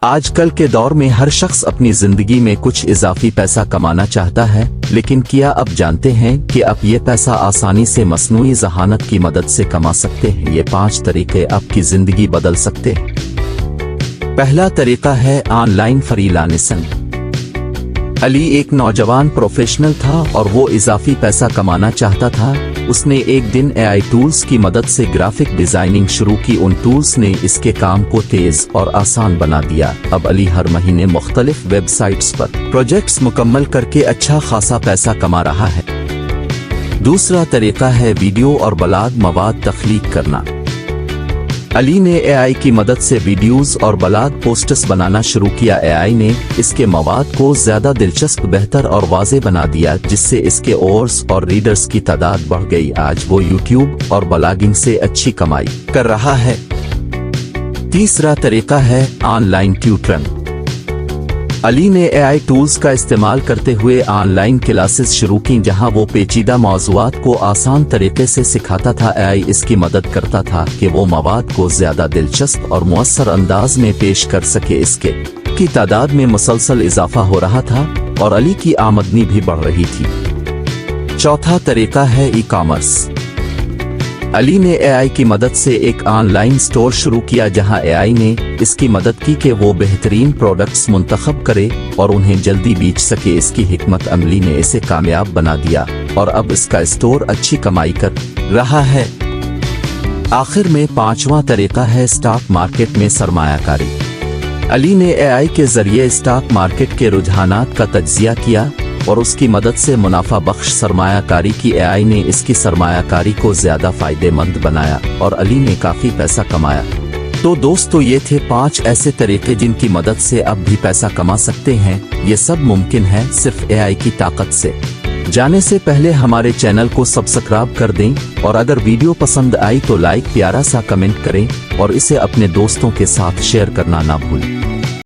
आजकल के दौर में हर शख्स अपनी जिंदगी में कुछ इजाफी पैसा कमाना चाहता है, लेकिन क्या आप जानते हैं कि आप ये पैसा आसानी से मसनूई ज़हानत की मदद से कमा सकते हैं। ये 5 तरीके आपकी जिंदगी बदल सकते हैं। पहला तरीका है ऑनलाइन फ्रीलांसिंग। अली एक नौजवान प्रोफेशनल था और वो इजाफी पैसा कमाना चाहता था। उसने एक दिन एआई टूल्स की मदद से ग्राफिक डिजाइनिंग शुरू की। उन टूल्स ने इसके काम को तेज और आसान बना दिया। अब अली हर महीने मुख्तलिफ वेबसाइट्स पर प्रोजेक्ट्स मुकम्मल करके अच्छा खासा पैसा कमा रहा है। दूसरा तरीका है वीडियो और ब्लॉग मवाद तख्लीक करना। अली ने एआई की मदद से वीडियोस और ब्लॉग पोस्ट्स बनाना शुरू किया। एआई ने इसके मवाद को ज्यादा दिलचस्प, बेहतर और वाज़ेह बना दिया, जिससे इसके ओवर्स और रीडर्स की तादाद बढ़ गई। आज वो यूट्यूब और ब्लॉगिंग से अच्छी कमाई कर रहा है। तीसरा तरीका है ऑनलाइन ट्यूटरिंग। अली ने एआई टूल्स का इस्तेमाल करते हुए ऑनलाइन क्लासेस शुरू की, जहां वो पेचीदा मौज़ूआत को आसान तरीके से सिखाता था। एआई इसकी मदद करता था कि वो मवाद को ज्यादा दिलचस्प और मुअस्सर अंदाज में पेश कर सके। इसके की तादाद में मुसलसल इजाफा हो रहा था और अली की आमदनी भी बढ़ रही थी। चौथा तरीका है ई कॉमर्स। अली ने एआई की मदद से एक ऑनलाइन स्टोर शुरू किया, जहां एआई ने इसकी मदद की कि वो बेहतरीन प्रोडक्ट्स मुंतखब करे और उन्हें जल्दी बेच सके। इसकी हिकमत अमली ने इसे कामयाब बना दिया और अब इसका स्टोर अच्छी कमाई कर रहा है। आखिर में 5वां तरीका है स्टॉक मार्केट में सरमायाकारी। अली ने एआई के जरिए स्टॉक मार्केट के रुझानात का तज्जिया किया और उसकी मदद से मुनाफा बख्श सरमायाकारी की। एआई ने इसकी सरमायाकारी को ज्यादा फायदेमंद बनाया और अली ने काफी पैसा कमाया। तो दोस्तों, ये थे 5 ऐसे तरीके जिनकी मदद से आप भी पैसा कमा सकते हैं। ये सब मुमकिन है सिर्फ एआई की ताकत से। जाने से पहले हमारे चैनल को सब्सक्राइब कर दें और अगर वीडियो पसंद आई तो लाइक, प्यारा सा कमेंट करें और इसे अपने दोस्तों के साथ शेयर करना ना भूलें।